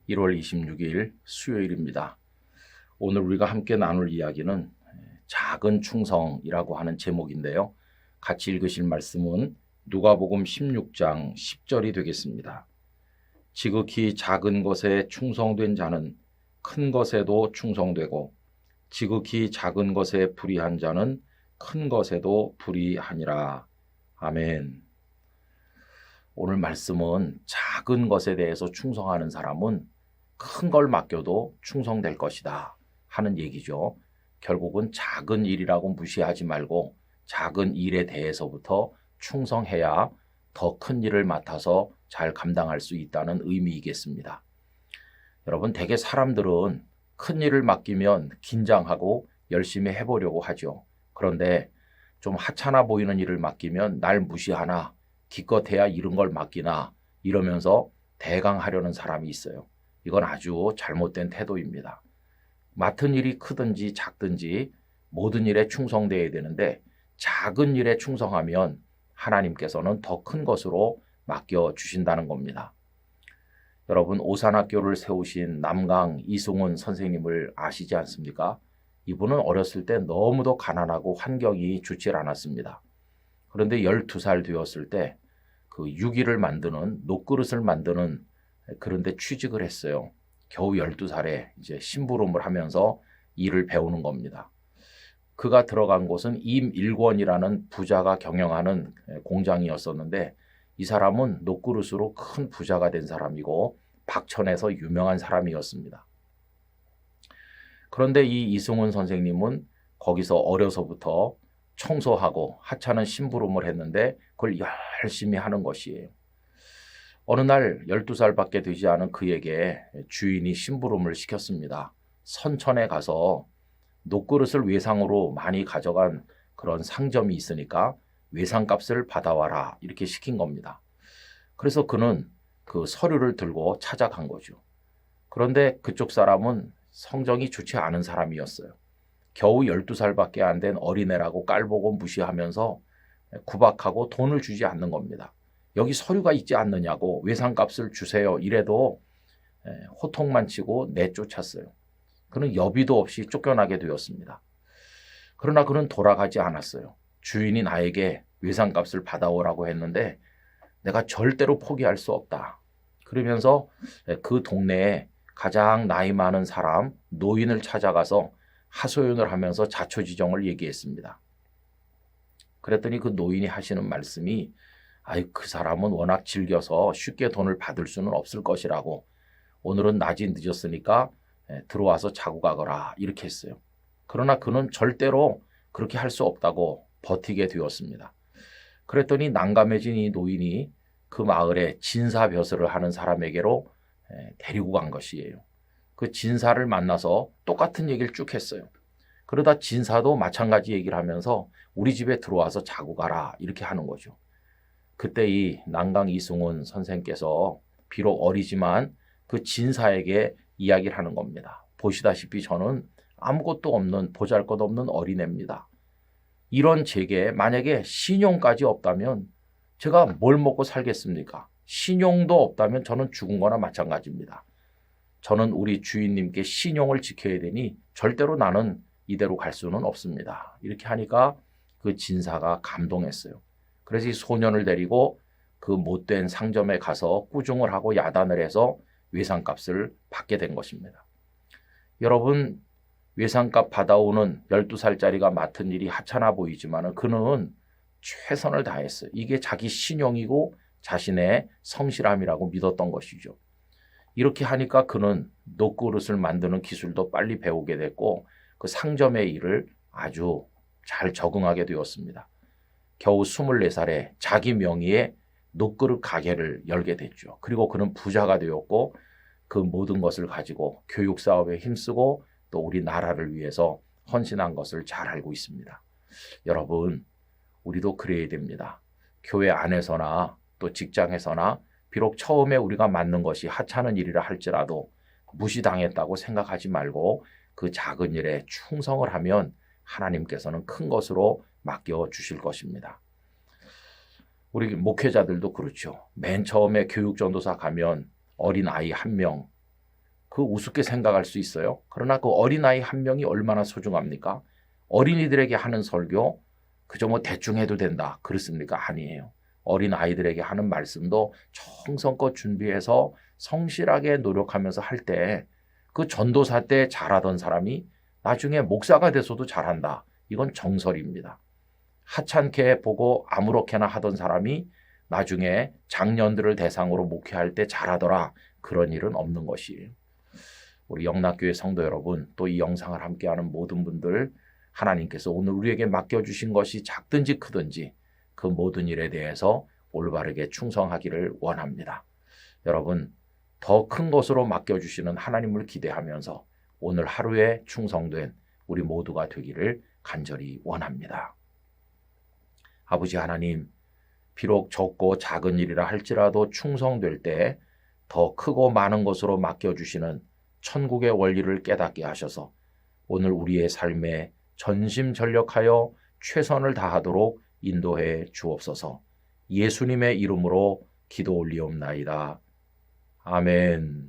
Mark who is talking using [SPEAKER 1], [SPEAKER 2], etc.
[SPEAKER 1] 1월 26일 수요일입니다. 오늘 우리가 함께 나눌 이야기는 작은 충성이라고 하는 제목인데요. 같이 읽으실 말씀은 누가복음 16장 10절이 되겠습니다. 지극히 작은 것에 충성된 자는 큰 것에도 충성되고 지극히 작은 것에 불의한 자는 큰 것에도 불의하니라. 아멘. 오늘 말씀은 작은 것에 대해서 충성하는 사람은 큰 걸 맡겨도 충성될 것이다 하는 얘기죠. 결국은 작은 일이라고 무시하지 말고 작은 일에 대해서부터 충성해야 더 큰 일을 맡아서 잘 감당할 수 있다는 의미이겠습니다. 여러분, 대개 사람들은 큰 일을 맡기면 긴장하고 열심히 해보려고 하죠. 그런데 좀 하찮아 보이는 일을 맡기면 날 무시하나 기껏해야 이런 걸 맡기나 이러면서 대강하려는 사람이 있어요. 이건 아주 잘못된 태도입니다. 맡은 일이 크든지 작든지 모든 일에 충성되어야 되는데 작은 일에 충성하면 하나님께서는 더 큰 것으로 맡겨주신다는 겁니다. 여러분, 오산학교를 세우신 남강 이승훈 선생님을 아시지 않습니까? 이분은 어렸을 때 너무도 가난하고 환경이 좋지 않았습니다. 그런데 12살 되었을 때 그 유기를 만드는 녹그릇을 만드는 그런 데 취직을 했어요. 겨우 12살에 이제 심부름을 하면서 일을 배우는 겁니다. 그가 들어간 곳은 임일권이라는 부자가 경영하는 공장이었었는데 이 사람은 녹그릇으로 큰 부자가 된 사람이고 박천에서 유명한 사람이었습니다. 그런데 이 이승훈 선생님은 거기서 어려서부터 청소하고 하찮은 심부름을 했는데 그걸 열심히 하는 것이에요. 어느 날 12살밖에 되지 않은 그에게 주인이 심부름을 시켰습니다. 선천에 가서 녹그릇을 외상으로 많이 가져간 그런 상점이 있으니까 외상값을 받아와라 이렇게 시킨 겁니다. 그래서 그는 그 서류를 들고 찾아간 거죠. 그런데 그쪽 사람은 성정이 좋지 않은 사람이었어요. 겨우 12살밖에 안 된 어린애라고 깔보고 무시하면서 구박하고 돈을 주지 않는 겁니다. 여기 서류가 있지 않느냐고 외상값을 주세요 이래도 호통만 치고 내쫓았어요. 그는 여비도 없이 쫓겨나게 되었습니다. 그러나 그는 돌아가지 않았어요. 주인이 나에게 외상값을 받아오라고 했는데 내가 절대로 포기할 수 없다. 그러면서 그 동네에 가장 나이 많은 사람 노인을 찾아가서 하소연을 하면서 자초지종을 얘기했습니다. 그랬더니 그 노인이 하시는 말씀이 그 사람은 워낙 즐겨서 쉽게 돈을 받을 수는 없을 것이라고 오늘은 낮이 늦었으니까 들어와서 자고 가거라 이렇게 했어요. 그러나 그는 절대로 그렇게 할 수 없다고 버티게 되었습니다. 그랬더니 난감해진 이 노인이 그 마을에 진사벼슬을 하는 사람에게로 데리고 간 것이에요. 그 진사를 만나서 똑같은 얘기를 쭉 했어요. 그러다 진사도 마찬가지 얘기를 하면서 우리 집에 들어와서 자고 가라 이렇게 하는 거죠. 그때 이 난강 이승훈 선생께서 비록 어리지만 그 진사에게 이야기를 하는 겁니다. 보시다시피 저는 아무것도 없는 보잘것없는 어린애입니다. 이런 제게 만약에 신용까지 없다면 제가 뭘 먹고 살겠습니까? 신용도 없다면 저는 죽은 거나 마찬가지입니다. 저는 우리 주인님께 신용을 지켜야 되니 절대로 나는 이대로 갈 수는 없습니다. 이렇게 하니까 그 진사가 감동했어요. 그래서 이 소년을 데리고 그 못된 상점에 가서 꾸중을 하고 야단을 해서 외상값을 받게 된 것입니다. 여러분, 외상값 받아오는 12살짜리가 맡은 일이 하찮아 보이지만 그는 최선을 다했어요. 이게 자기 신용이고 자신의 성실함이라고 믿었던 것이죠. 이렇게 하니까 그는 녹그릇을 만드는 기술도 빨리 배우게 됐고 그 상점의 일을 아주 잘 적응하게 되었습니다. 겨우 24살에 자기 명의의 녹그릇 가게를 열게 됐죠. 그리고 그는 부자가 되었고 그 모든 것을 가지고 교육 사업에 힘쓰고 또 우리 나라를 위해서 헌신한 것을 잘 알고 있습니다. 여러분, 우리도 그래야 됩니다. 교회 안에서나 또 직장에서나 비록 처음에 우리가 맡는 것이 하찮은 일이라 할지라도 무시당했다고 생각하지 말고 그 작은 일에 충성을 하면 하나님께서는 큰 것으로 맡겨주실 것입니다. 우리 목회자들도 그렇죠. 맨 처음에 교육전도사 가면 어린 아이 1명, 그 우습게 생각할 수 있어요. 그러나 그 어린아이 한 명이 얼마나 소중합니까? 어린이들에게 하는 설교 그저 뭐 대충 해도 된다 그렇습니까? 아니에요. 어린아이들에게 하는 말씀도 정성껏 준비해서 성실하게 노력하면서 할 때 그 전도사 때 잘하던 사람이 나중에 목사가 돼서도 잘한다. 이건 정설입니다. 하찮게 보고 아무렇게나 하던 사람이 나중에 장년들을 대상으로 목회할 때 잘하더라. 그런 일은 없는 것이에요. 우리 영락교회 성도 여러분, 또 이 영상을 함께하는 모든 분들, 하나님께서 오늘 우리에게 맡겨주신 것이 작든지 크든지 그 모든 일에 대해서 올바르게 충성하기를 원합니다. 여러분, 더 큰 것으로 맡겨주시는 하나님을 기대하면서 오늘 하루에 충성된 우리 모두가 되기를 간절히 원합니다. 아버지 하나님, 비록 적고 작은 일이라 할지라도 충성될 때 더 크고 많은 것으로 맡겨주시는 천국의 원리를 깨닫게 하셔서 오늘 우리의 삶에 전심전력하여 최선을 다하도록 인도해 주옵소서. 예수님의 이름으로 기도 올리옵나이다. 아멘.